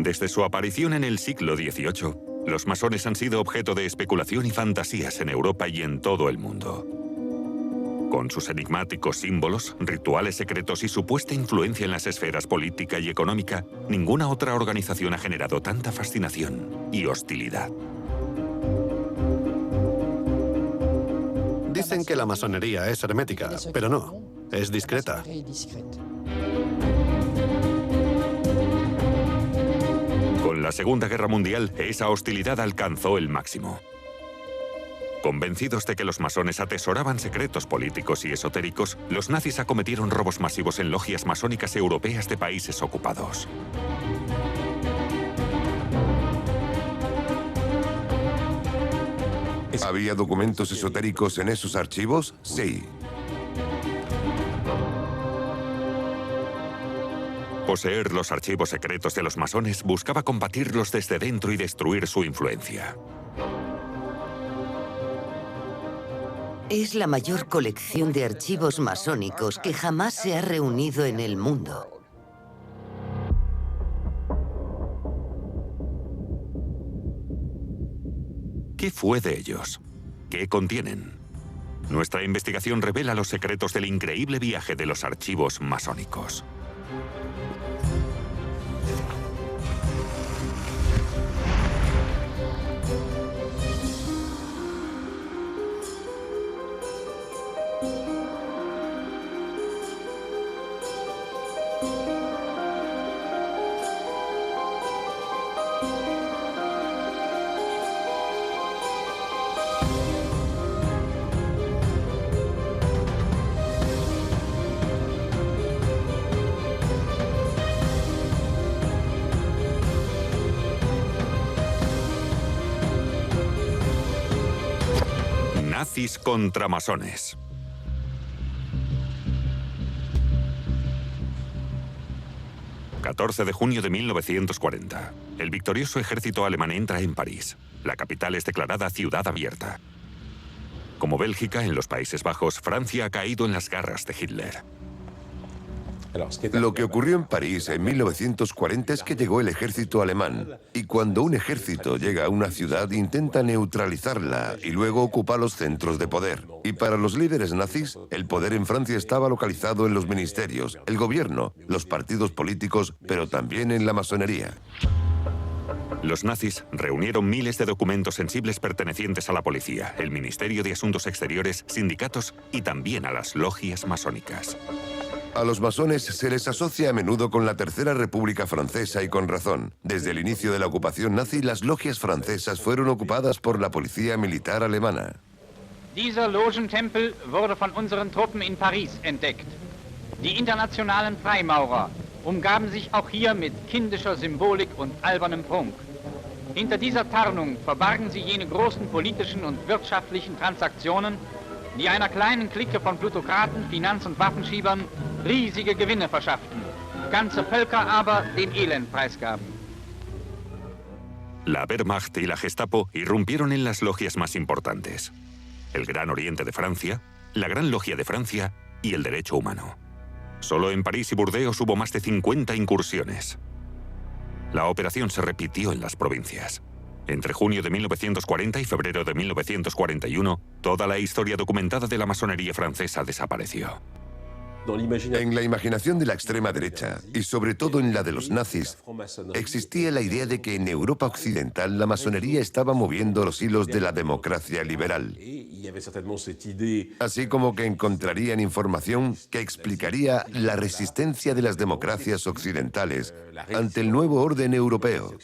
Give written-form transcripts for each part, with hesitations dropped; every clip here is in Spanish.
Desde su aparición en el siglo XVIII, los masones han sido objeto de especulación y fantasías en Europa y en todo el mundo. Con sus enigmáticos símbolos, rituales secretos y supuesta influencia en las esferas política y económica, ninguna otra organización ha generado tanta fascinación y hostilidad. Dicen que la masonería es hermética, pero no, es discreta. Con la Segunda Guerra Mundial, esa hostilidad alcanzó el máximo. Convencidos de que los masones atesoraban secretos políticos y esotéricos, los nazis acometieron robos masivos en logias masónicas europeas de países ocupados. ¿Había documentos esotéricos en esos archivos? Sí. Poseer los archivos secretos de los masones buscaba combatirlos desde dentro y destruir su influencia. Es la mayor colección de archivos masónicos que jamás se ha reunido en el mundo. ¿Qué fue de ellos? ¿Qué contienen? Nuestra investigación revela los secretos del increíble viaje de los archivos masónicos. Nazis contra masones. ...14 de junio de 1940... el victorioso ejército alemán entra en París. La capital es declarada ciudad abierta. Como Bélgica, en los Países Bajos, Francia ha caído en las garras de Hitler. Lo que ocurrió en París en 1940 es que llegó el ejército alemán. Y cuando un ejército llega a una ciudad, intenta neutralizarla y luego ocupa los centros de poder. Y para los líderes nazis, el poder en Francia estaba localizado en los ministerios, el gobierno, los partidos políticos, pero también en la masonería. Los nazis reunieron miles de documentos sensibles pertenecientes a la policía, el Ministerio de Asuntos Exteriores, sindicatos y también a las logias masónicas. A los masones se les asocia a menudo con la Tercera República Francesa y con razón. Desde el inicio de la ocupación nazi, las logias francesas fueron ocupadas por la policía militar alemana. Dieser Logentempel wurde von unseren Truppen in Paris entdeckt. Die internationalen Freimaurer umgaben sich auch hier mit kindischer Symbolik und albernem Prunk. Hinter dieser Tarnung verbargen sie jene großen politischen und wirtschaftlichen Transaktionen, die einer kleinen Clique von Plutokraten, Finanz- und Waffenschiebern riesige Gewinne verschafften, ganze Völker aber dem Elend preisgaben. La Wehrmacht y la Gestapo irrumpieron en las logias más importantes: el Gran Oriente de Francia, la Gran Logia de Francia y el Derecho Humano. Solo en París y Burdeos hubo más de 50 incursiones. La operación se repitió en las provincias. Entre junio de 1940 y febrero de 1941, toda la historia documentada de la masonería francesa desapareció. En la imaginación de la extrema derecha, y sobre todo en la de los nazis, existía la idea de que en Europa occidental la masonería estaba moviendo los hilos de la democracia liberal. Así como que encontrarían información que explicaría la resistencia de las democracias occidentales ante el nuevo orden europeo.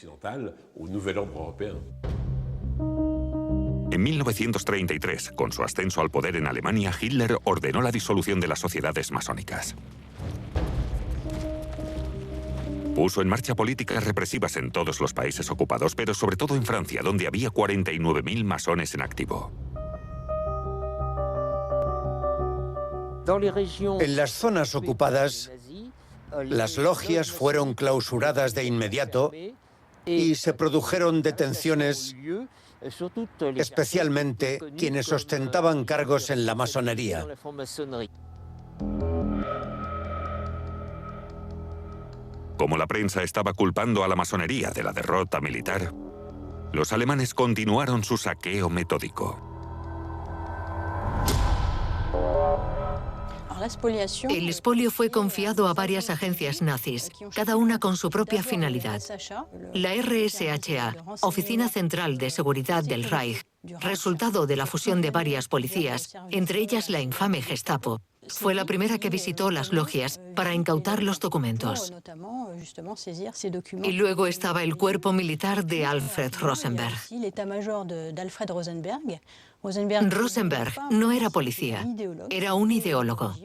En 1933, con su ascenso al poder en Alemania, Hitler ordenó la disolución de las sociedades masónicas. Puso en marcha políticas represivas en todos los países ocupados, pero sobre todo en Francia, donde había 49.000 masones en activo. En las zonas ocupadas, las logias fueron clausuradas de inmediato y se produjeron detenciones, especialmente quienes ostentaban cargos en la masonería. Como la prensa estaba culpando a la masonería de la derrota militar, los alemanes continuaron su saqueo metódico. El expolio fue confiado a varias agencias nazis, cada una con su propia finalidad. La RSHA, Oficina Central de Seguridad del Reich, resultado de la fusión de varias policías, entre ellas la infame Gestapo, fue la primera que visitó las logias para incautar los documentos. Y luego estaba el cuerpo militar de Alfred Rosenberg. Rosenberg no era policía, era un ideólogo.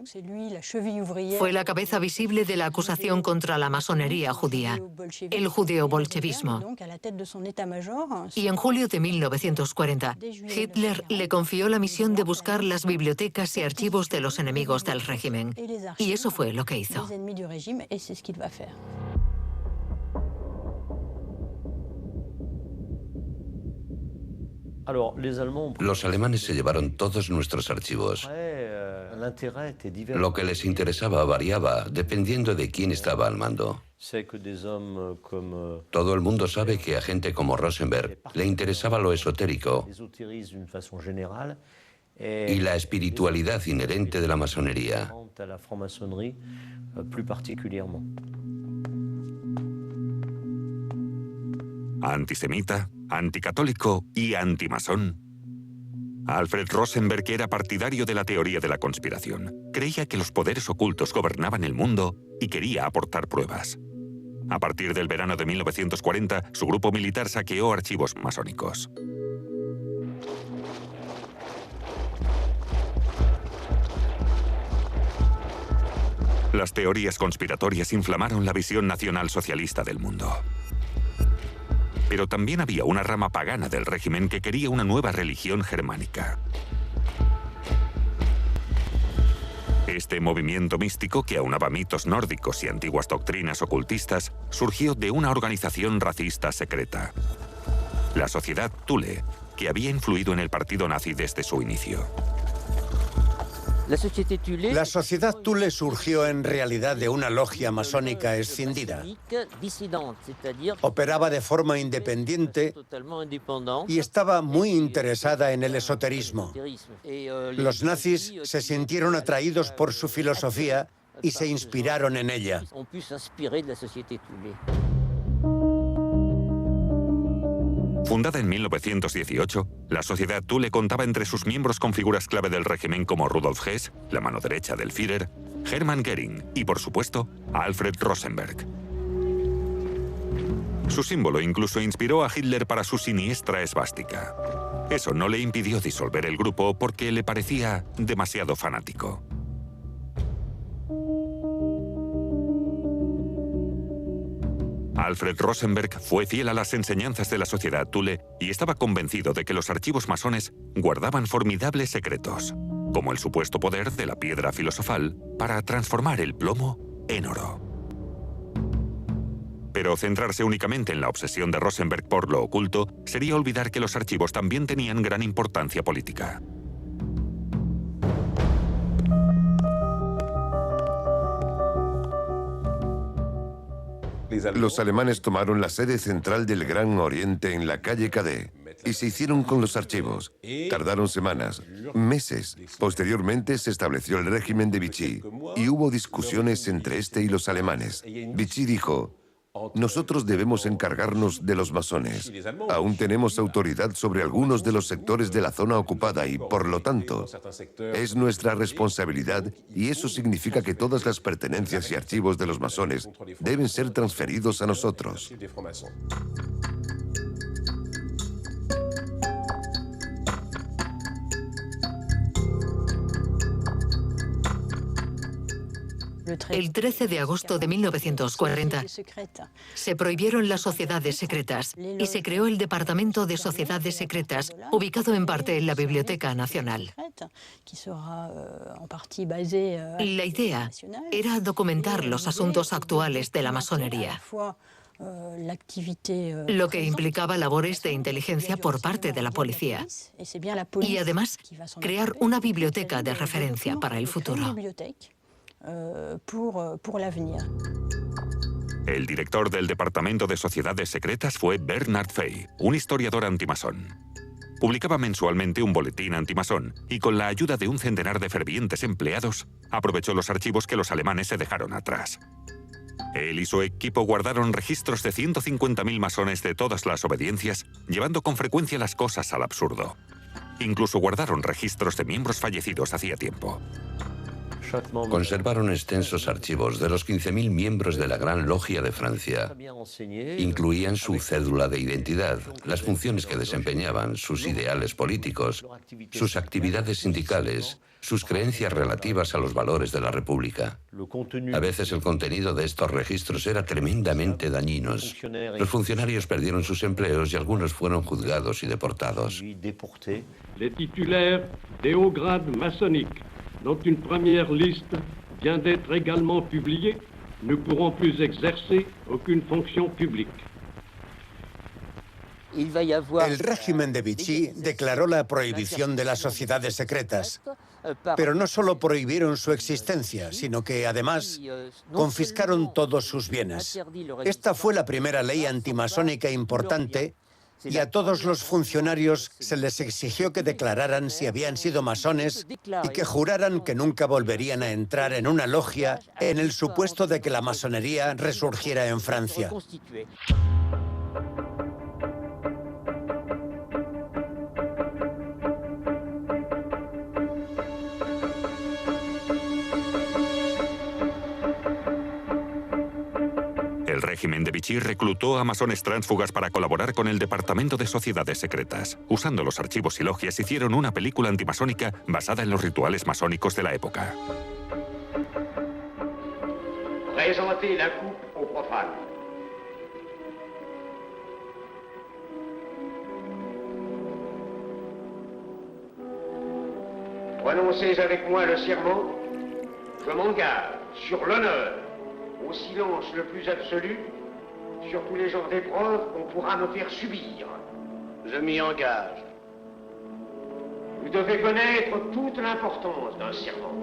Fue la cabeza visible de la acusación contra la masonería judía, el judeo-bolchevismo. Y en julio de 1940, Hitler le confió la misión de buscar las bibliotecas y archivos de los enemigos del régimen. Y eso fue lo que hizo. Los alemanes se llevaron todos nuestros archivos. Lo que les interesaba variaba dependiendo de quién estaba al mando. Todo el mundo sabe que a gente como Rosenberg le interesaba lo esotérico y la espiritualidad inherente de la masonería. Antisemita, anticatólico y antimasón, Alfred Rosenberg era partidario de la teoría de la conspiración. Creía que los poderes ocultos gobernaban el mundo y quería aportar pruebas. A partir del verano de 1940, su grupo militar saqueó archivos masónicos. Las teorías conspiratorias inflamaron la visión nacionalsocialista del mundo. Pero también había una rama pagana del régimen que quería una nueva religión germánica. Este movimiento místico, que aunaba mitos nórdicos y antiguas doctrinas ocultistas, surgió de una organización racista secreta, la Sociedad Thule, que había influido en el partido nazi desde su inicio. La Sociedad Thule surgió en realidad de una logia masónica escindida. Operaba de forma independiente y estaba muy interesada en el esoterismo. Los nazis se sintieron atraídos por su filosofía y se inspiraron en ella. Fundada en 1918, la Sociedad Thule contaba entre sus miembros con figuras clave del régimen como Rudolf Hess, la mano derecha del Führer, Hermann Göring y, por supuesto, Alfred Rosenberg. Su símbolo incluso inspiró a Hitler para su siniestra esvástica. Eso no le impidió disolver el grupo porque le parecía demasiado fanático. Alfred Rosenberg fue fiel a las enseñanzas de la Sociedad Thule y estaba convencido de que los archivos masones guardaban formidables secretos, como el supuesto poder de la piedra filosofal para transformar el plomo en oro. Pero centrarse únicamente en la obsesión de Rosenberg por lo oculto sería olvidar que los archivos también tenían gran importancia política. Los alemanes tomaron la sede central del Gran Oriente en la calle Cadet y se hicieron con los archivos. Tardaron semanas, meses. Posteriormente se estableció el régimen de Vichy y hubo discusiones entre este y los alemanes. Vichy dijo: nosotros debemos encargarnos de los masones. Aún tenemos autoridad sobre algunos de los sectores de la zona ocupada y, por lo tanto, es nuestra responsabilidad y eso significa que todas las pertenencias y archivos de los masones deben ser transferidos a nosotros. El 13 de agosto de 1940 se prohibieron las sociedades secretas y se creó el Departamento de Sociedades Secretas, ubicado en parte en la Biblioteca Nacional. La idea era documentar los asuntos actuales de la masonería, lo que implicaba labores de inteligencia por parte de la policía y además crear una biblioteca de referencia para el futuro. El director del Departamento de Sociedades Secretas fue Bernard Fay, un historiador antimasón. Publicaba mensualmente un boletín antimasón y con la ayuda de un centenar de fervientes empleados, aprovechó los archivos que los alemanes se dejaron atrás. Él y su equipo guardaron registros de 150.000 masones de todas las obediencias, llevando con frecuencia las cosas al absurdo. Incluso guardaron registros de miembros fallecidos hacía tiempo. Conservaron extensos archivos de los 15.000 miembros de la Gran Logia de Francia. Incluían su cédula de identidad, las funciones que desempeñaban, sus ideales políticos, sus actividades sindicales, sus creencias relativas a los valores de la República. A veces el contenido de estos registros era tremendamente dañinos. Los funcionarios perdieron sus empleos y algunos fueron juzgados y deportados. Les titulaires des hauts grades maçonniques, dont une première liste vient d'être également publiée, ne pourront plus exercer aucune fonction publique. El régimen de Vichy declaró la prohibición de las sociedades secretas, pero no solo prohibieron su existencia, sino que además confiscaron todos sus bienes. Esta fue la primera ley antimasónica importante y a todos los funcionarios se les exigió que declararan si habían sido masones y que juraran que nunca volverían a entrar en una logia en el supuesto de que la masonería resurgiera en Francia. El régimen de Vichy reclutó a masones tránsfugas para colaborar con el Departamento de Sociedades Secretas. Usando los archivos y logias, hicieron una película antimasónica basada en los rituales masónicos de la época. Présentez la coupe aux profanes. Prononcez avec moi le serment. Je m'engage sur l'honneur, au silence le plus absolu, sur tous les genres d'épreuves qu'on pourra me faire subir. Je m'y engage. Vous devez connaître toute l'importance d'un serment.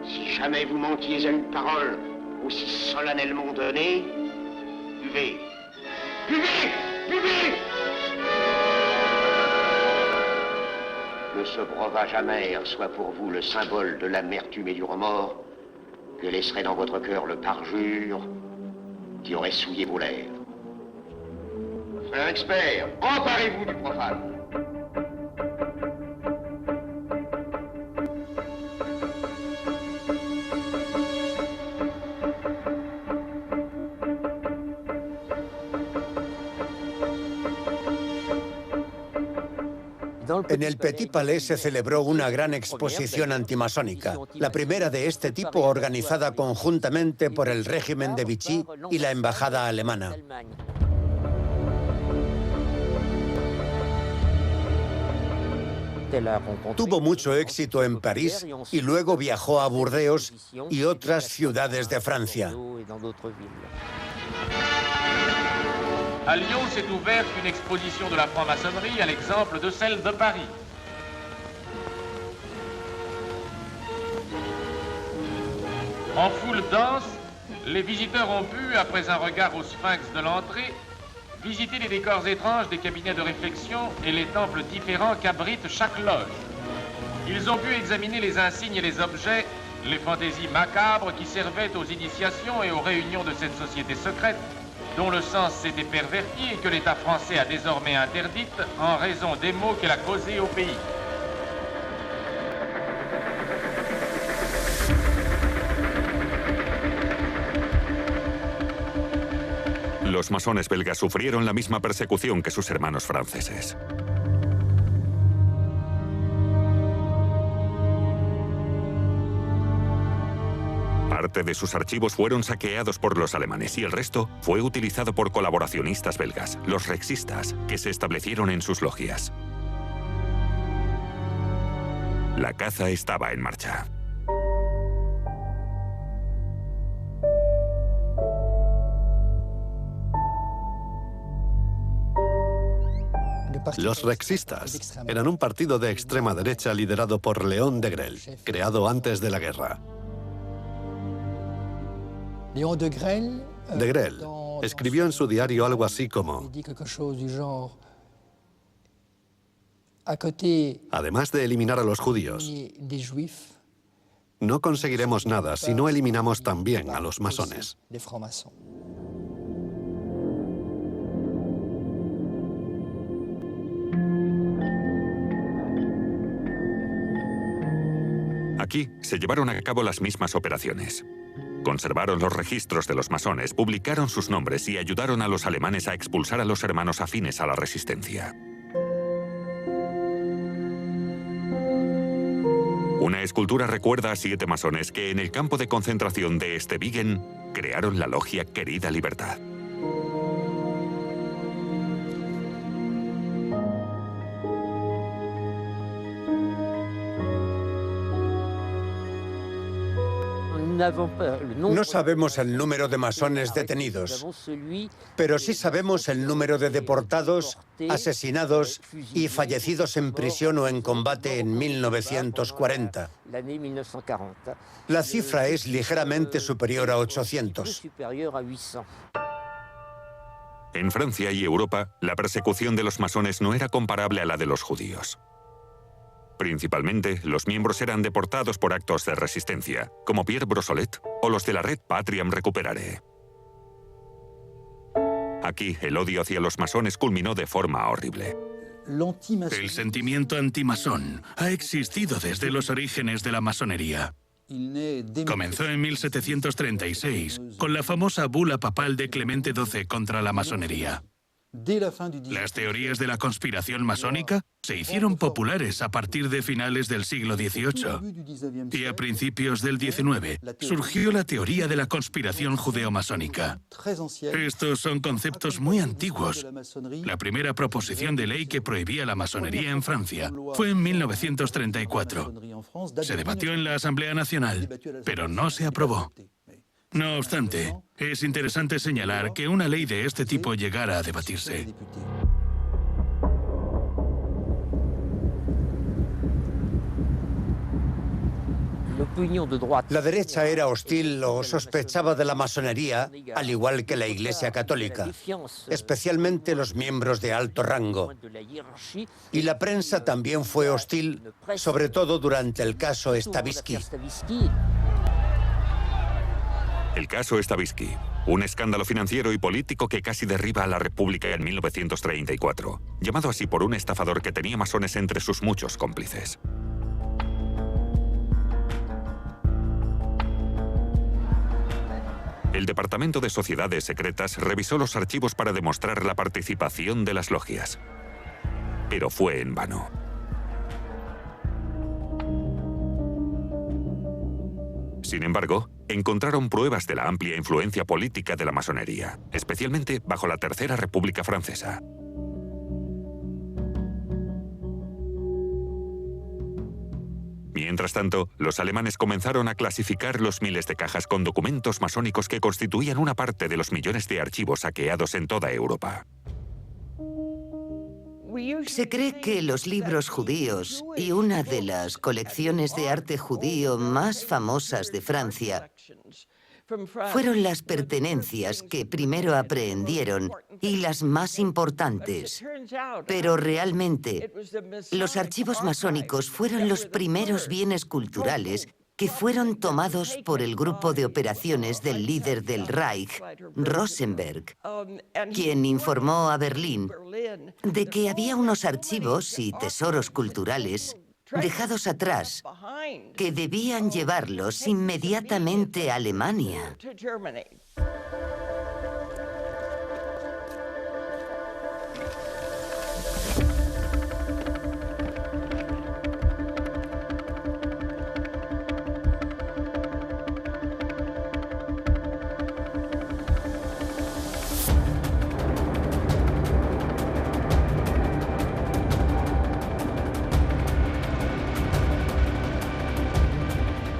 Si jamais vous manquiez à une parole aussi solennellement donnée, buvez. Buvez! Buvez! Que ce breuvage amer soit pour vous le symbole de l'amertume et du remords que laisserait dans votre cœur le parjure qui aurait souillé vos lèvres. Frère expert, emparez-vous du profane. En el Petit Palais se celebró una gran exposición antimasónica, la primera de este tipo organizada conjuntamente por el régimen de Vichy y la embajada alemana. Tuvo mucho éxito en París y luego viajó a Burdeos y otras ciudades de Francia. À Lyon s'est ouverte une exposition de la franc-maçonnerie à l'exemple de celle de Paris. En foule dense, les visiteurs ont pu, après un regard au sphinx de l'entrée, visiter les décors étranges des cabinets de réflexion et les temples différents qu'abrite chaque loge. Ils ont pu examiner les insignes et les objets, les fantaisies macabres qui servaient aux initiations et aux réunions de cette société secrète, dont le sens s'était perverti et que l'État français a désormais interdite en raison des maux qu'elle a causés au pays. Los masones belgas sufrieron la misma persecución que sus hermanos franceses. Parte de sus archivos fueron saqueados por los alemanes y el resto fue utilizado por colaboracionistas belgas, los rexistas, que se establecieron en sus logias. La caza estaba en marcha. Los rexistas eran un partido de extrema derecha liderado por Léon Degrelle, creado antes de la guerra. De Grelle escribió en su diario algo así como: además de eliminar a los judíos, no conseguiremos nada si no eliminamos también a los masones. Aquí se llevaron a cabo las mismas operaciones. Conservaron los registros de los masones, publicaron sus nombres y ayudaron a los alemanes a expulsar a los hermanos afines a la resistencia. Una escultura recuerda a 7 masones que en el campo de concentración de Esteviggen crearon la logia Querida Libertad. No sabemos el número de masones detenidos, pero sí sabemos el número de deportados, asesinados y fallecidos en prisión o en combate en 1940. La cifra es ligeramente superior a 800. En Francia y Europa, la persecución de los masones no era comparable a la de los judíos. Principalmente, los miembros eran deportados por actos de resistencia, como Pierre Brossolette o los de la Red Patriam Recuperare. Aquí, el odio hacia los masones culminó de forma horrible. El sentimiento antimasón ha existido desde los orígenes de la masonería. Comenzó en 1736, con la famosa bula papal de Clemente XII contra la masonería. Las teorías de la conspiración masónica se hicieron populares a partir de finales del siglo XVIII y a principios del XIX surgió la teoría de la conspiración judeo-masónica. Estos son conceptos muy antiguos. La primera proposición de ley que prohibía la masonería en Francia fue en 1934. Se debatió en la Asamblea Nacional, pero no se aprobó. No obstante, es interesante señalar que una ley de este tipo llegara a debatirse. La derecha era hostil o sospechaba de la masonería, al igual que la Iglesia Católica, especialmente los miembros de alto rango. Y la prensa también fue hostil, sobre todo durante el caso Stavisky. El caso Stavisky, un escándalo financiero y político que casi derriba a la República en 1934, llamado así por un estafador que tenía masones entre sus muchos cómplices. El Departamento de Sociedades Secretas revisó los archivos para demostrar la participación de las logias, pero fue en vano. Sin embargo, encontraron pruebas de la amplia influencia política de la masonería, especialmente bajo la Tercera República Francesa. Mientras tanto, los alemanes comenzaron a clasificar los miles de cajas con documentos masónicos que constituían una parte de los millones de archivos saqueados en toda Europa. Se cree que los libros judíos y una de las colecciones de arte judío más famosas de Francia fueron las pertenencias que primero aprehendieron y las más importantes. Pero realmente, los archivos masónicos fueron los primeros bienes culturales que fueron tomados por el grupo de operaciones del líder del Reich, Rosenberg, quien informó a Berlín de que había unos archivos y tesoros culturales dejados atrás que debían llevarlos inmediatamente a Alemania.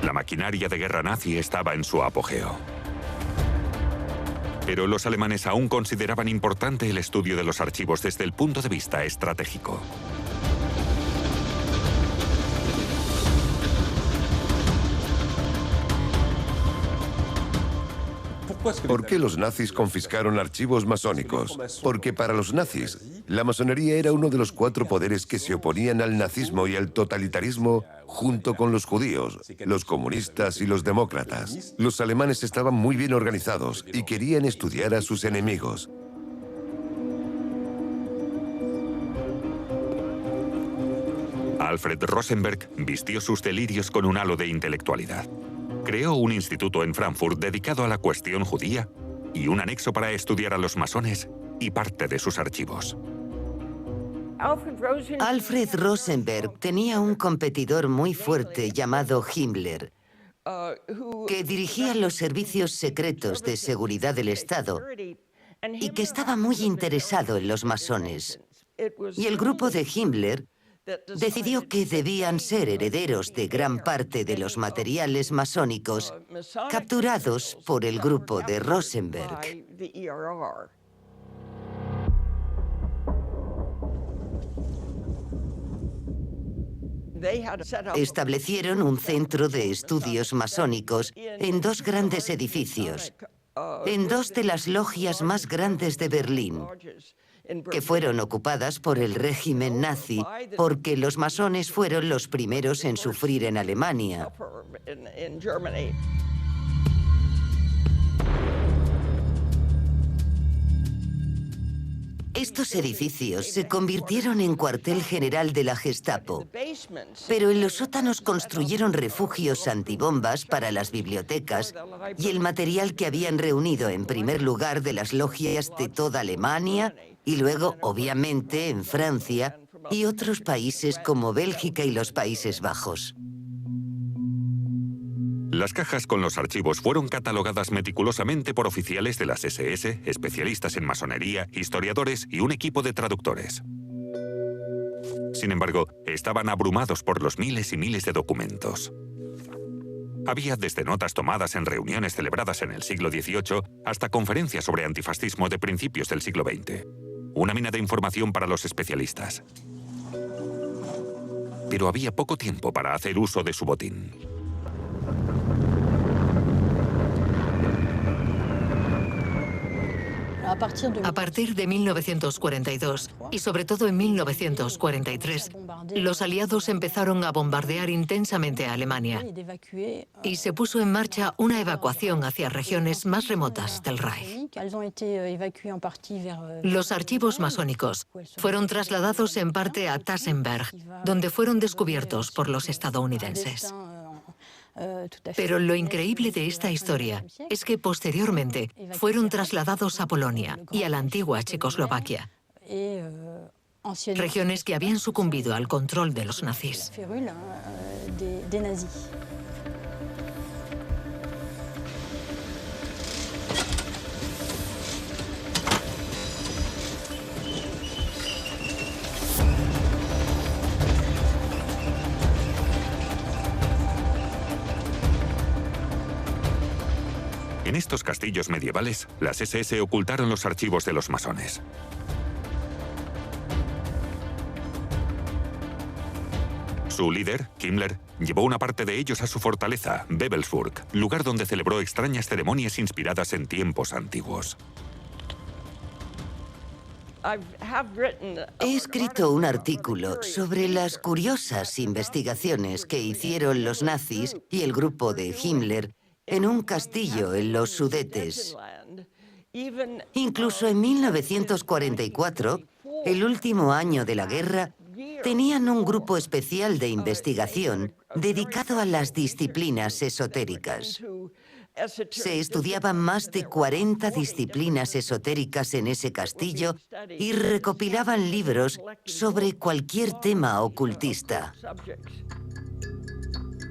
La maquinaria de guerra nazi estaba en su apogeo. Pero los alemanes aún consideraban importante el estudio de los archivos desde el punto de vista estratégico. ¿Por qué los nazis confiscaron archivos masónicos? Porque para los nazis, la masonería era uno de los 4 poderes que se oponían al nazismo y al totalitarismo junto con los judíos, los comunistas y los demócratas. Los alemanes estaban muy bien organizados y querían estudiar a sus enemigos. Alfred Rosenberg vistió sus delirios con un halo de intelectualidad. Creó un instituto en Frankfurt dedicado a la cuestión judía y un anexo para estudiar a los masones y parte de sus archivos. Alfred Rosenberg tenía un competidor muy fuerte llamado Himmler, que dirigía los servicios secretos de seguridad del Estado y que estaba muy interesado en los masones. Y el grupo de Himmler decidió que debían ser herederos de gran parte de los materiales masónicos capturados por el grupo de Rosenberg. Establecieron un centro de estudios masónicos en 2 grandes edificios, en 2 de las logias más grandes de Berlín, que fueron ocupadas por el régimen nazi porque los masones fueron los primeros en sufrir en Alemania. Estos edificios se convirtieron en cuartel general de la Gestapo, pero en los sótanos construyeron refugios antibombas para las bibliotecas y el material que habían reunido en primer lugar de las logias de toda Alemania y luego, obviamente, en Francia y otros países como Bélgica y los Países Bajos. Las cajas con los archivos fueron catalogadas meticulosamente por oficiales de las SS, especialistas en masonería, historiadores y un equipo de traductores. Sin embargo, estaban abrumados por los miles y miles de documentos. Había desde notas tomadas en reuniones celebradas en el siglo XVIII hasta conferencias sobre antifascismo de principios del siglo XX. Una mina de información para los especialistas. Pero había poco tiempo para hacer uso de su botín. A partir de 1942, y sobre todo en 1943, los aliados empezaron a bombardear intensamente a Alemania y se puso en marcha una evacuación hacia regiones más remotas del Reich. Los archivos masónicos fueron trasladados en parte a Tassenberg, donde fueron descubiertos por los estadounidenses. Pero lo increíble de esta historia es que posteriormente fueron trasladados a Polonia y a la antigua Checoslovaquia, regiones que habían sucumbido al control de los nazis. En estos castillos medievales, las SS ocultaron los archivos de los masones. Su líder, Himmler, llevó una parte de ellos a su fortaleza, Wewelsburg, lugar donde celebró extrañas ceremonias inspiradas en tiempos antiguos. He escrito un artículo sobre las curiosas investigaciones que hicieron los nazis y el grupo de Himmler en un castillo en los Sudetes. Incluso en 1944, el último año de la guerra, tenían un grupo especial de investigación dedicado a las disciplinas esotéricas. Se estudiaban más de 40 disciplinas esotéricas en ese castillo y recopilaban libros sobre cualquier tema ocultista.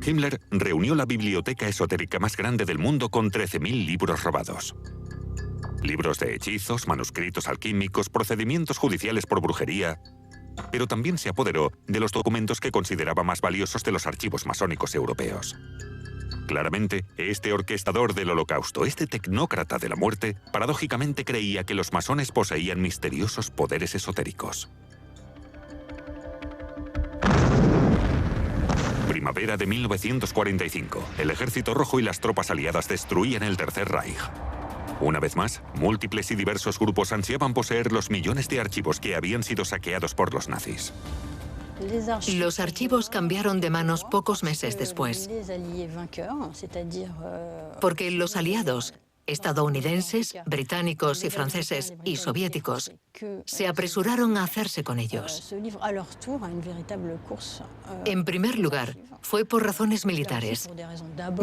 Himmler reunió la biblioteca esotérica más grande del mundo con 13.000 libros robados. Libros de hechizos, manuscritos alquímicos, procedimientos judiciales por brujería, pero también se apoderó de los documentos que consideraba más valiosos de los archivos masónicos europeos. Claramente, este orquestador del Holocausto, este tecnócrata de la muerte, paradójicamente creía que los masones poseían misteriosos poderes esotéricos. Primavera de 1945. El Ejército Rojo y las tropas aliadas destruían el Tercer Reich. Una vez más, múltiples y diversos grupos ansiaban poseer los millones de archivos que habían sido saqueados por los nazis. Los archivos cambiaron de manos pocos meses después, porque los aliados, estadounidenses, británicos y franceses y soviéticos, se apresuraron a hacerse con ellos. En primer lugar, fue por razones militares,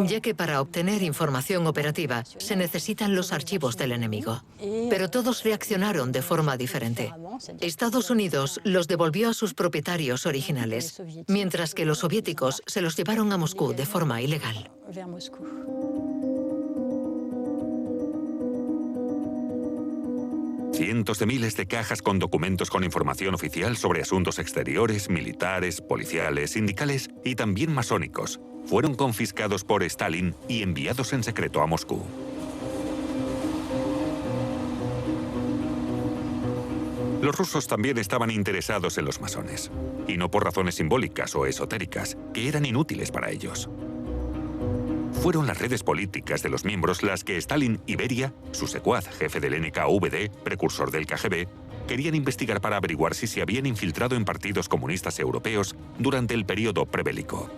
ya que para obtener información operativa se necesitan los archivos del enemigo. Pero todos reaccionaron de forma diferente. Estados Unidos los devolvió a sus propietarios originales, mientras que los soviéticos se los llevaron a Moscú de forma ilegal. Cientos de miles de cajas con documentos con información oficial sobre asuntos exteriores, militares, policiales, sindicales y también masónicos fueron confiscados por Stalin y enviados en secreto a Moscú. Los rusos también estaban interesados en los masones, y no por razones simbólicas o esotéricas, que eran inútiles para ellos. Fueron las redes políticas de los miembros las que Stalin y Beria, su secuaz, jefe del NKVD, precursor del KGB, querían investigar para averiguar si se habían infiltrado en partidos comunistas europeos durante el periodo prebélico.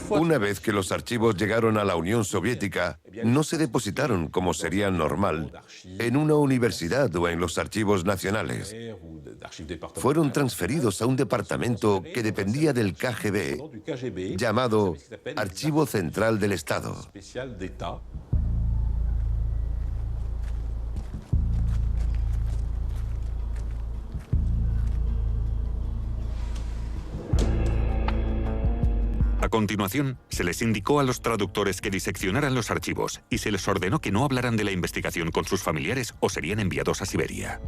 Una vez que los archivos llegaron a la Unión Soviética, no se depositaron, como sería normal, en una universidad o en los archivos nacionales. Fueron transferidos a un departamento que dependía del KGB, llamado Archivo Central del Estado. A continuación, se les indicó a los traductores que diseccionaran los archivos y se les ordenó que no hablaran de la investigación con sus familiares o serían enviados a Siberia.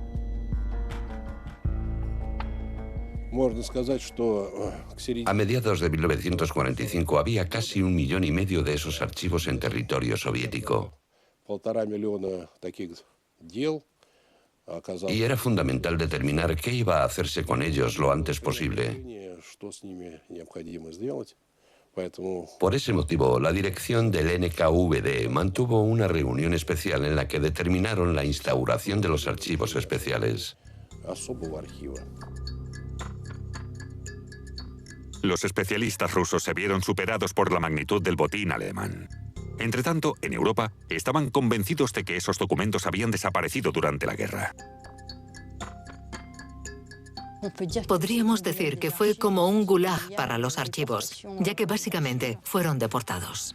A mediados de 1945 había casi 1,5 millones de esos archivos en territorio soviético. Y era fundamental determinar qué iba a hacerse con ellos lo antes posible. Por ese motivo, la dirección del NKVD mantuvo una reunión especial en la que determinaron la instauración de los archivos especiales. Los especialistas rusos se vieron superados por la magnitud del botín alemán. Entretanto, en Europa, estaban convencidos de que esos documentos habían desaparecido durante la guerra. Podríamos decir que fue como un gulag para los archivos, ya que básicamente fueron deportados.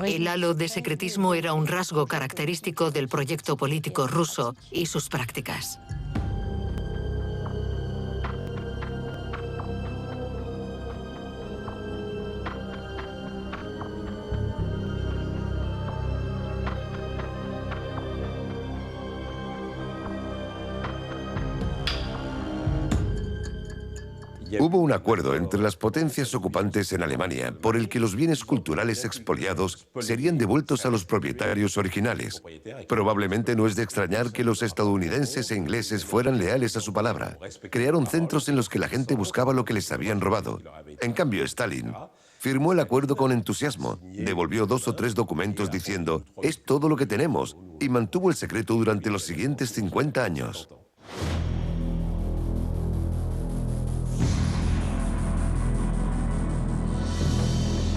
El halo de secretismo era un rasgo característico del proyecto político ruso y sus prácticas. Hubo un acuerdo entre las potencias ocupantes en Alemania por el que los bienes culturales expoliados serían devueltos a los propietarios originales. Probablemente no es de extrañar que los estadounidenses e ingleses fueran leales a su palabra. Crearon centros en los que la gente buscaba lo que les habían robado. En cambio, Stalin firmó el acuerdo con entusiasmo, devolvió 2 o 3 documentos diciendo «es todo lo que tenemos» y mantuvo el secreto durante los siguientes 50 años.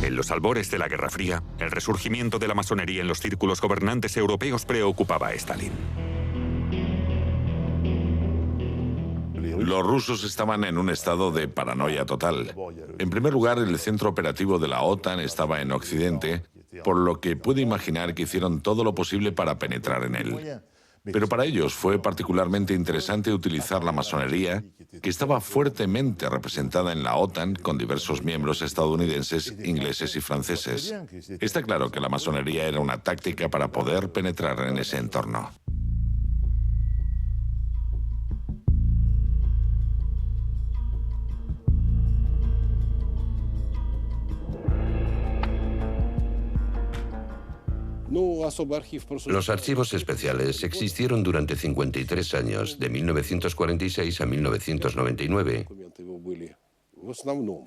En los albores de la Guerra Fría, el resurgimiento de la masonería en los círculos gobernantes europeos preocupaba a Stalin. Los rusos estaban en un estado de paranoia total. En primer lugar, el centro operativo de la OTAN estaba en Occidente, por lo que puede imaginar que hicieron todo lo posible para penetrar en él. Pero para ellos fue particularmente interesante utilizar la masonería, que estaba fuertemente representada en la OTAN con diversos miembros estadounidenses, ingleses y franceses. Está claro que la masonería era una táctica para poder penetrar en ese entorno. Los archivos especiales existieron durante 53 años, de 1946 a 1999.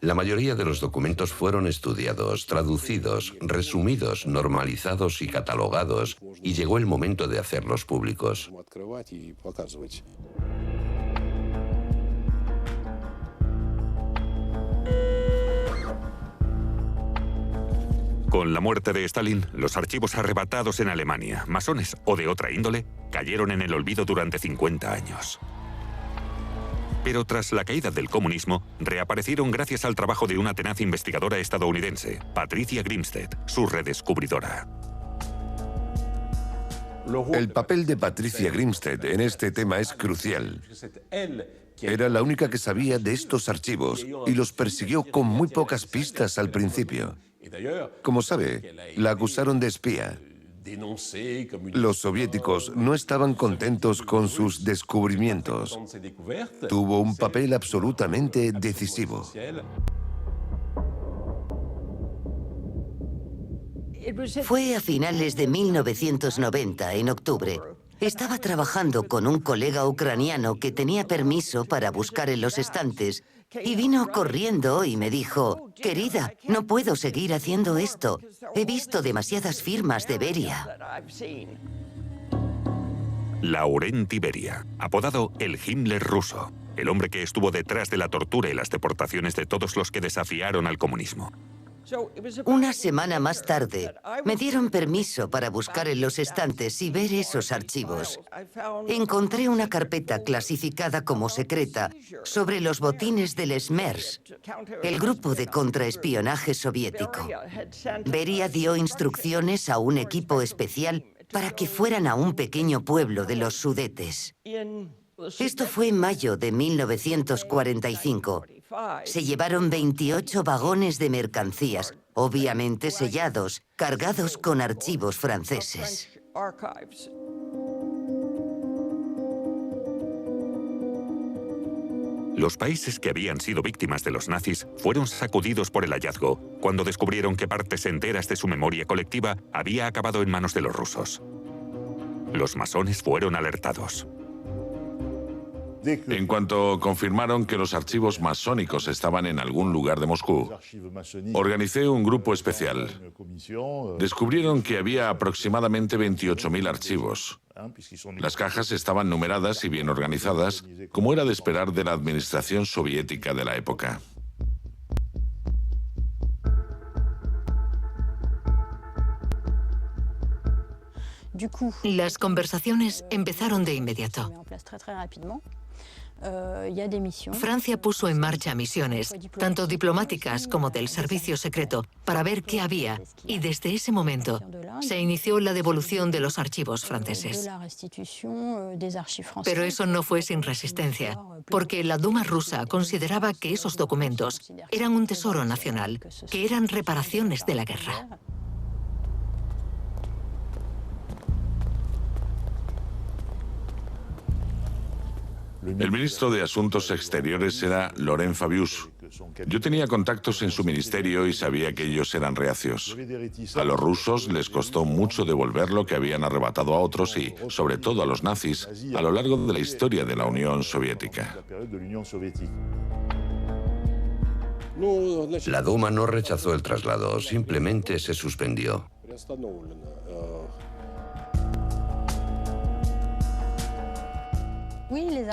La mayoría de los documentos fueron estudiados, traducidos, resumidos, normalizados y catalogados, y llegó el momento de hacerlos públicos. Con la muerte de Stalin, los archivos arrebatados en Alemania, masones o de otra índole, cayeron en el olvido durante 50 años. Pero tras la caída del comunismo, reaparecieron gracias al trabajo de una tenaz investigadora estadounidense, Patricia Grimsted, su redescubridora. El papel de Patricia Grimsted en este tema es crucial. Era la única que sabía de estos archivos y los persiguió con muy pocas pistas al principio. Como sabe, la acusaron de espía. Los soviéticos no estaban contentos con sus descubrimientos. Tuvo un papel absolutamente decisivo. Fue a finales de 1990, en octubre. Estaba trabajando con un colega ucraniano que tenía permiso para buscar en los estantes y vino corriendo y me dijo: «Querida, no puedo seguir haciendo esto. He visto demasiadas firmas de Beria». Laurenti Beria, apodado el Himmler ruso, el hombre que estuvo detrás de la tortura y las deportaciones de todos los que desafiaron al comunismo. Una semana más tarde, me dieron permiso para buscar en los estantes y ver esos archivos. Encontré una carpeta clasificada como secreta sobre los botines del SMERS, el grupo de contraespionaje soviético. Beria dio instrucciones a un equipo especial para que fueran a un pequeño pueblo de los Sudetes. Esto fue en mayo de 1945. Se llevaron 28 vagones de mercancías, obviamente sellados, cargados con archivos franceses. Los países que habían sido víctimas de los nazis fueron sacudidos por el hallazgo cuando descubrieron que partes enteras de su memoria colectiva había acabado en manos de los rusos. Los masones fueron alertados. En cuanto confirmaron que los archivos masónicos estaban en algún lugar de Moscú, organicé un grupo especial. Descubrieron que había aproximadamente 28.000 archivos. Las cajas estaban numeradas y bien organizadas, como era de esperar de la administración soviética de la época. Las conversaciones empezaron de inmediato. Francia puso en marcha misiones, tanto diplomáticas como del servicio secreto, para ver qué había, y desde ese momento se inició la devolución de los archivos franceses. Pero eso no fue sin resistencia, porque la Duma rusa consideraba que esos documentos eran un tesoro nacional, que eran reparaciones de la guerra. El ministro de Asuntos Exteriores era Laurent Fabius. Yo tenía contactos en su ministerio y sabía que ellos eran reacios. A los rusos les costó mucho devolver lo que habían arrebatado a otros y, sobre todo a los nazis, a lo largo de la historia de la Unión Soviética. La Duma no rechazó el traslado, simplemente se suspendió.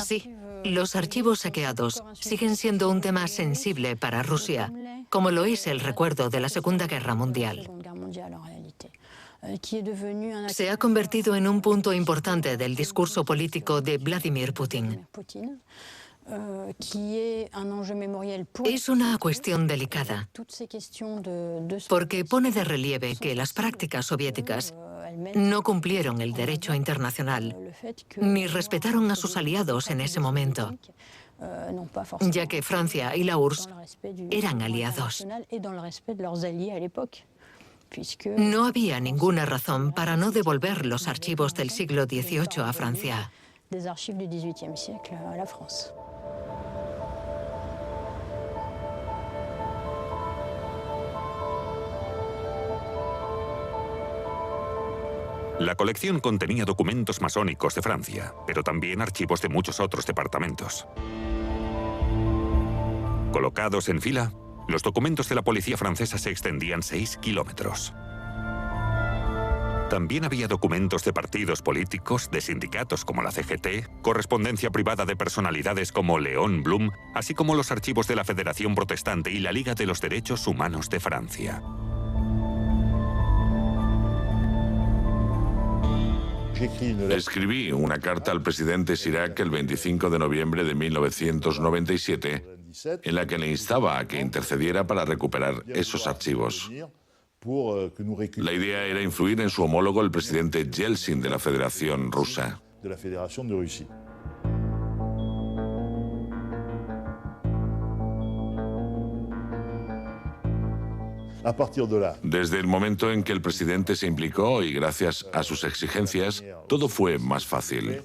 Sí, los archivos saqueados siguen siendo un tema sensible para Rusia, como lo es el recuerdo de la Segunda Guerra Mundial. Se ha convertido en un punto importante del discurso político de Vladimir Putin. Es una cuestión delicada, porque pone de relieve que las prácticas soviéticas no cumplieron el derecho internacional, ni respetaron a sus aliados en ese momento, ya que Francia y la URSS eran aliados. No había ninguna razón para no devolver los archivos del siglo XVIII a Francia. La colección contenía documentos masónicos de Francia, pero también archivos de muchos otros departamentos. Colocados en fila, los documentos de la policía francesa se extendían 6 kilómetros. También había documentos de partidos políticos, de sindicatos como la CGT, correspondencia privada de personalidades como Léon Blum, así como los archivos de la Federación Protestante y la Liga de los Derechos Humanos de Francia. Escribí una carta al presidente Chirac el 25 de noviembre de 1997, en la que le instaba a que intercediera para recuperar esos archivos. La idea era influir en su homólogo, el presidente Yeltsin de la Federación Rusa. Desde el momento en que el presidente se implicó y gracias a sus exigencias, todo fue más fácil.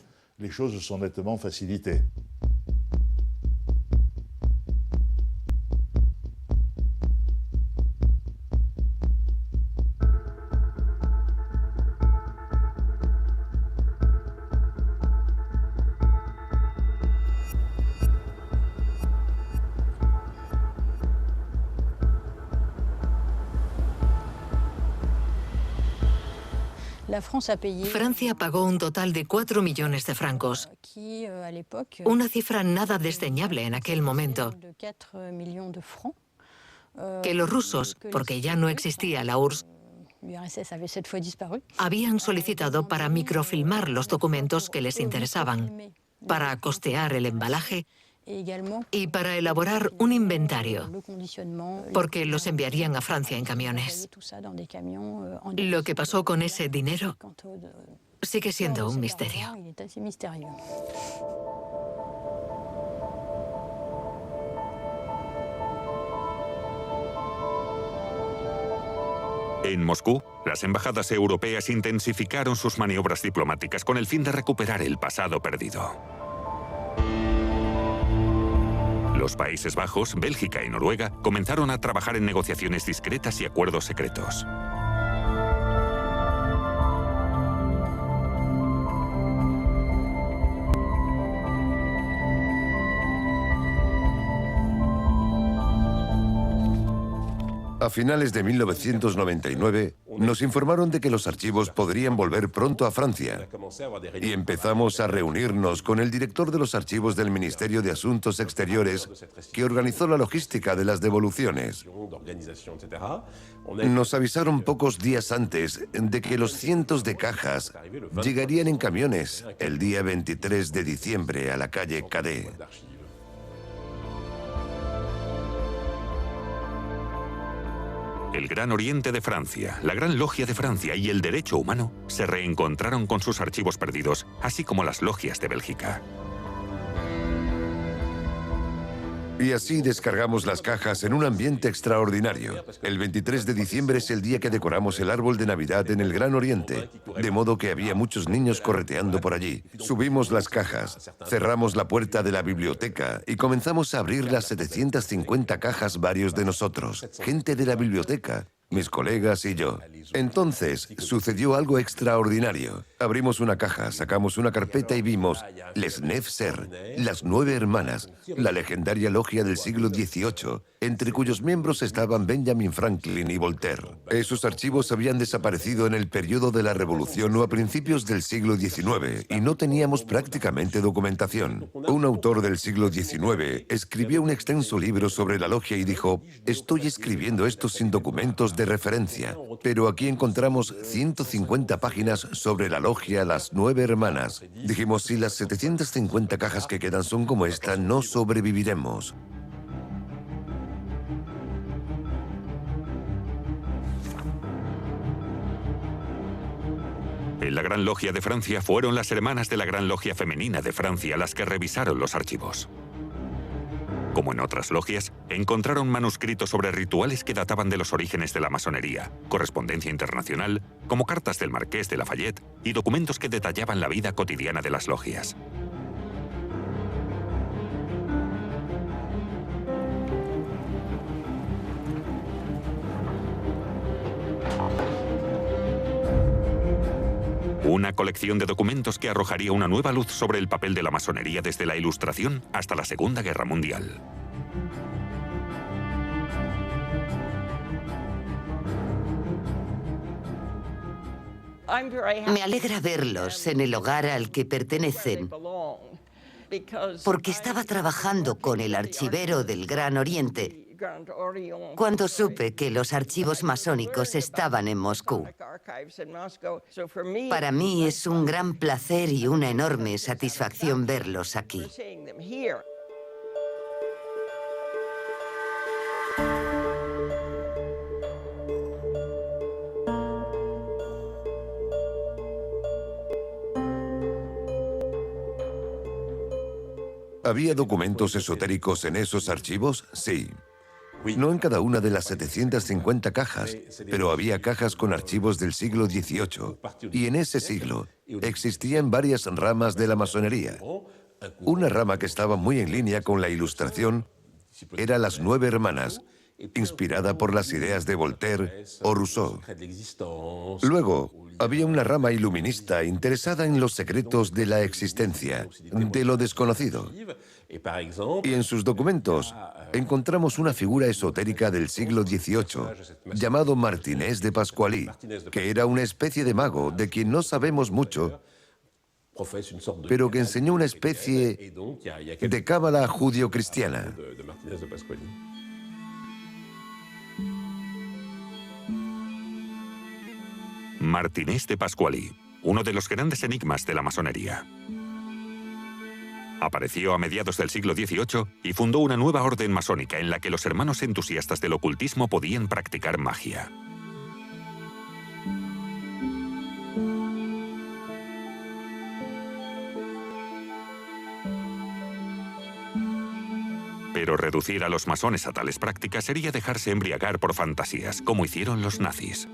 Francia pagó un total de 4 millones de francos, una cifra nada desdeñable en aquel momento, que los rusos, porque ya no existía la URSS, habían solicitado para microfilmar los documentos que les interesaban, para costear el embalaje y para elaborar un inventario, porque los enviarían a Francia en camiones. Lo que pasó con ese dinero sigue siendo un misterio. En Moscú, las embajadas europeas intensificaron sus maniobras diplomáticas con el fin de recuperar el pasado perdido. Los Países Bajos, Bélgica y Noruega comenzaron a trabajar en negociaciones discretas y acuerdos secretos. A finales de 1999, nos informaron de que los archivos podrían volver pronto a Francia y empezamos a reunirnos con el director de los archivos del Ministerio de Asuntos Exteriores, que organizó la logística de las devoluciones. Nos avisaron pocos días antes de que los cientos de cajas llegarían en camiones el día 23 de diciembre a la calle Cadet. El Gran Oriente de Francia, la Gran Logia de Francia y el Derecho Humano se reencontraron con sus archivos perdidos, así como las logias de Bélgica. Y así descargamos las cajas en un ambiente extraordinario. El 23 de diciembre es el día que decoramos el árbol de Navidad en el Gran Oriente, de modo que había muchos niños correteando por allí. Subimos las cajas, cerramos la puerta de la biblioteca y comenzamos a abrir las 750 cajas varios de nosotros, gente de la biblioteca, mis colegas y yo. Entonces, sucedió algo extraordinario. Abrimos una caja, sacamos una carpeta y vimos Les Neuf Sœurs, las 9 hermanas, la legendaria logia del siglo XVIII, entre cuyos miembros estaban Benjamin Franklin y Voltaire. Esos archivos habían desaparecido en el periodo de la Revolución o a principios del siglo XIX y no teníamos prácticamente documentación. Un autor del siglo XIX escribió un extenso libro sobre la logia y dijo: «Estoy escribiendo esto sin documentos de referencia, pero aquí encontramos 150 páginas sobre la logia Las 9 Hermanas. Dijimos, si las 750 cajas que quedan son como esta, no sobreviviremos». En la Gran Logia de Francia fueron las hermanas de la Gran Logia Femenina de Francia las que revisaron los archivos. Como en otras logias, encontraron manuscritos sobre rituales que databan de los orígenes de la masonería, correspondencia internacional, como cartas del Marqués de Lafayette y documentos que detallaban la vida cotidiana de las logias. Una colección de documentos que arrojaría una nueva luz sobre el papel de la masonería desde la Ilustración hasta la Segunda Guerra Mundial. Me alegra verlos en el hogar al que pertenecen, porque estaba trabajando con el archivero del Gran Oriente cuando supe que los archivos masónicos estaban en Moscú. Para mí es un gran placer y una enorme satisfacción verlos aquí. ¿Había documentos esotéricos en esos archivos? Sí. No en cada una de las 750 cajas, pero había cajas con archivos del siglo XVIII. Y en ese siglo existían varias ramas de la masonería. Una rama que estaba muy en línea con la Ilustración era las 9 hermanas, inspirada por las ideas de Voltaire o Rousseau. Luego, había una rama iluminista interesada en los secretos de la existencia, de lo desconocido. Y en sus documentos encontramos una figura esotérica del siglo XVIII, llamado Martinès de Pasqually, que era una especie de mago de quien no sabemos mucho, pero que enseñó una especie de cábala judio-cristiana. Martinès de Pasqually, uno de los grandes enigmas de la masonería. Apareció a mediados del siglo XVIII y fundó una nueva orden masónica en la que los hermanos entusiastas del ocultismo podían practicar magia. Pero reducir a los masones a tales prácticas sería dejarse embriagar por fantasías, como hicieron los nazis.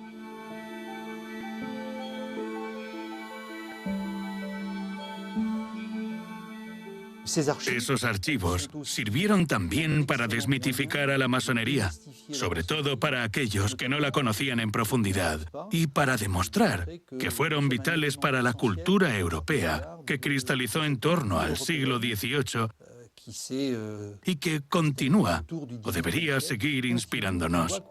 Esos archivos sirvieron también para desmitificar a la masonería, sobre todo para aquellos que no la conocían en profundidad, y para demostrar que fueron vitales para la cultura europea que cristalizó en torno al siglo XVIII y que continúa o debería seguir inspirándonos.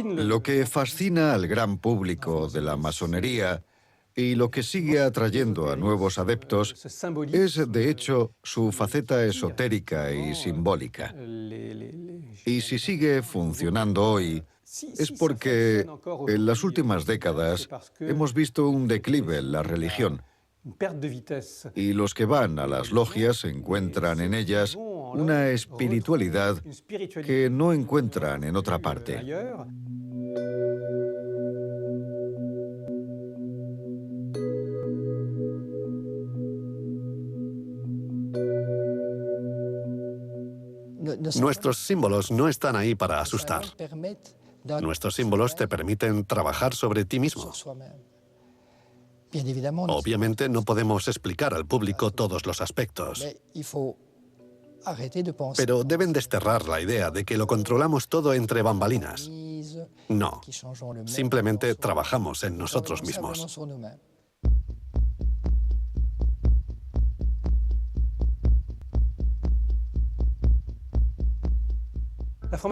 Lo que fascina al gran público de la masonería y lo que sigue atrayendo a nuevos adeptos es, de hecho, su faceta esotérica y simbólica. Y si sigue funcionando hoy, es porque en las últimas décadas hemos visto un declive en la religión. Y los que van a las logias encuentran en ellas una espiritualidad que no encuentran en otra parte. Nuestros símbolos no están ahí para asustar. Nuestros símbolos te permiten trabajar sobre ti mismo. Obviamente no podemos explicar al público todos los aspectos, pero deben desterrar la idea de que lo controlamos todo entre bambalinas. No, simplemente trabajamos en nosotros mismos.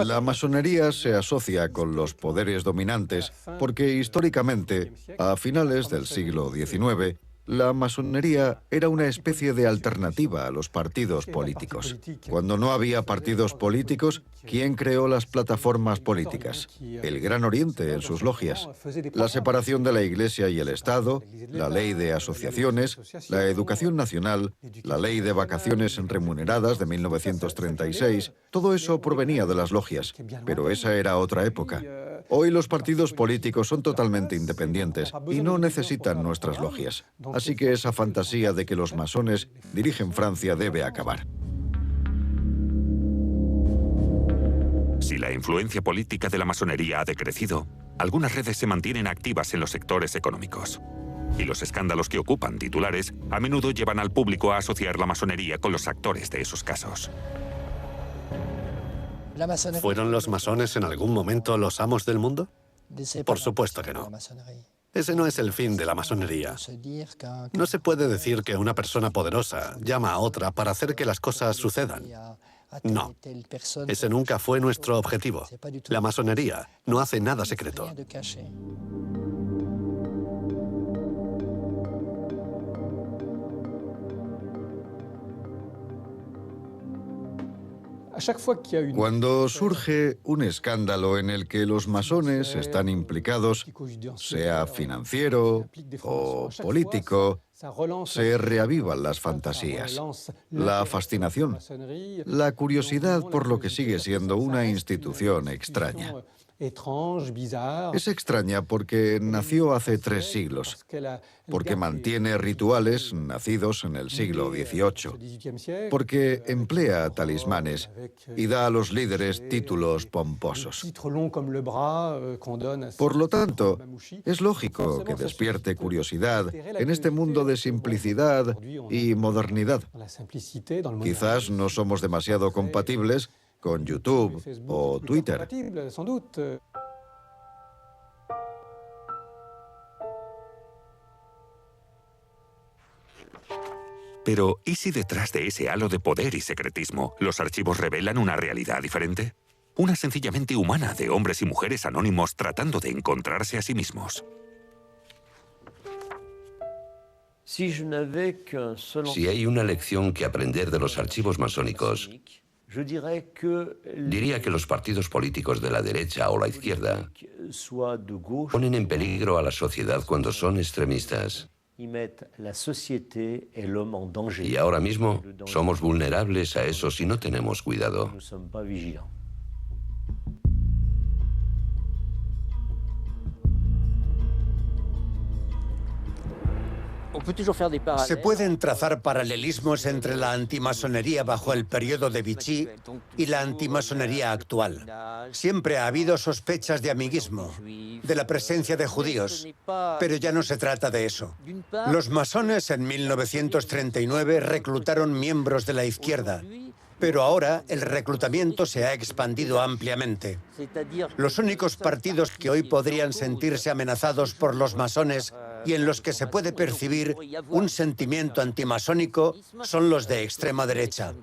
La masonería se asocia con los poderes dominantes porque históricamente, a finales del siglo XIX, la masonería era una especie de alternativa a los partidos políticos. Cuando no había partidos políticos, ¿quién creó las plataformas políticas? El Gran Oriente en sus logias. La separación de la Iglesia y el Estado, la ley de asociaciones, la educación nacional, la ley de vacaciones remuneradas de 1936, todo eso provenía de las logias. Pero esa era otra época. Hoy los partidos políticos son totalmente independientes y no necesitan nuestras logias. Así que esa fantasía de que los masones dirigen Francia debe acabar. Si la influencia política de la masonería ha decrecido, algunas redes se mantienen activas en los sectores económicos. Y los escándalos que ocupan titulares a menudo llevan al público a asociar la masonería con los actores de esos casos. ¿Fueron los masones en algún momento los amos del mundo? Por supuesto que no. Ese no es el fin de la masonería. No se puede decir que una persona poderosa llama a otra para hacer que las cosas sucedan. No, ese nunca fue nuestro objetivo. La masonería no hace nada secreto. Cuando surge un escándalo en el que los masones están implicados, sea financiero o político, se reavivan las fantasías, la fascinación, la curiosidad por lo que sigue siendo una institución extraña. Es extraña porque nació hace 3 siglos, porque mantiene rituales nacidos en el siglo XVIII, porque emplea talismanes y da a los líderes títulos pomposos. Por lo tanto, es lógico que despierte curiosidad en este mundo de simplicidad y modernidad. Quizás no somos demasiado compatibles con YouTube o Twitter. Pero, ¿y si detrás de ese halo de poder y secretismo los archivos revelan una realidad diferente? Una sencillamente humana de hombres y mujeres anónimos tratando de encontrarse a sí mismos. Si hay una lección que aprender de los archivos masónicos, diría que los partidos políticos de la derecha o la izquierda ponen en peligro a la sociedad cuando son extremistas. Y ahora mismo somos vulnerables a eso si no tenemos cuidado. Se pueden trazar paralelismos entre la antimasonería bajo el periodo de Vichy y la antimasonería actual. Siempre ha habido sospechas de amiguismo, de la presencia de judíos, pero ya no se trata de eso. Los masones en 1939 reclutaron miembros de la izquierda, pero ahora el reclutamiento se ha expandido ampliamente. Los únicos partidos que hoy podrían sentirse amenazados por los masones y en los que se puede percibir un sentimiento antimasónico son los de extrema derecha.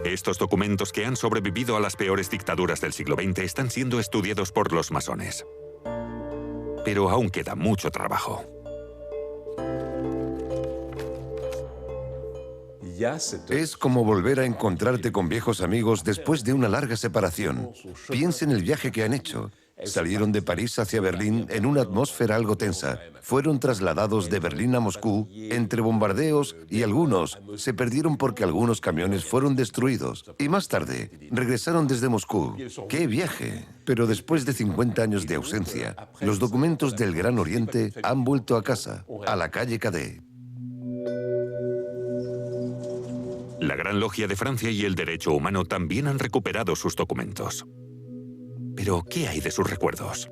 Estos documentos que han sobrevivido a las peores dictaduras del siglo XX están siendo estudiados por los masones. Pero aún queda mucho trabajo. Es como volver a encontrarte con viejos amigos después de una larga separación. Piensa en el viaje que han hecho. Salieron de París hacia Berlín en una atmósfera algo tensa. Fueron trasladados de Berlín a Moscú entre bombardeos y algunos se perdieron porque algunos camiones fueron destruidos. Y más tarde regresaron desde Moscú. ¡Qué viaje! Pero después de 50 años de ausencia, los documentos del Gran Oriente han vuelto a casa, a la calle Cadet. La Gran Logia de Francia y el Derecho Humano también han recuperado sus documentos. Pero, ¿qué hay de sus recuerdos?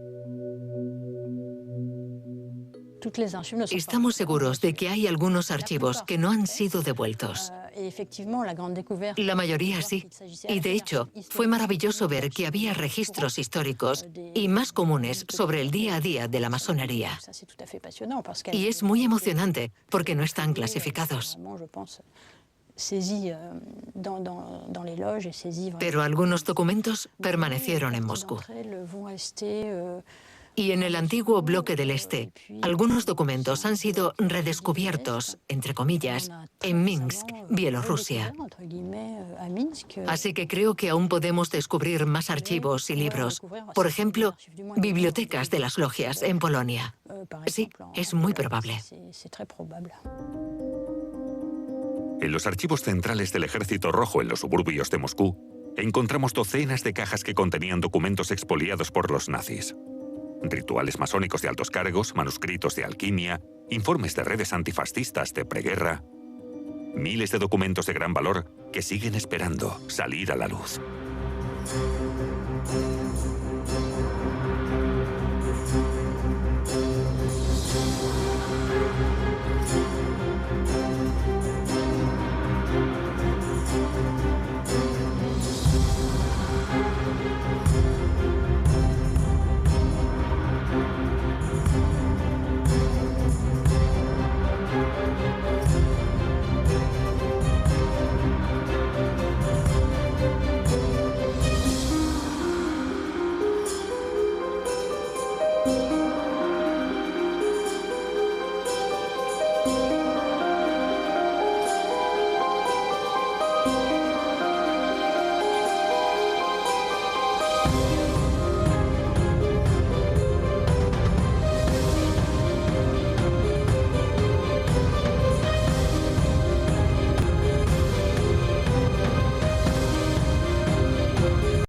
Estamos seguros de que hay algunos archivos que no han sido devueltos. La mayoría sí. Y de hecho, fue maravilloso ver que había registros históricos y más comunes sobre el día a día de la masonería. Y es muy emocionante porque no están clasificados. Pero algunos documentos permanecieron en Moscú. Y en el antiguo bloque del Este, algunos documentos han sido redescubiertos, entre comillas, en Minsk, Bielorrusia. Así que creo que aún podemos descubrir más archivos y libros. Por ejemplo, bibliotecas de las logias en Polonia. Sí, es muy probable. En los archivos centrales del Ejército Rojo en los suburbios de Moscú, encontramos docenas de cajas que contenían documentos expoliados por los nazis. Rituales masónicos de altos cargos, manuscritos de alquimia, informes de redes antifascistas de preguerra. Miles de documentos de gran valor que siguen esperando salir a la luz. Europa.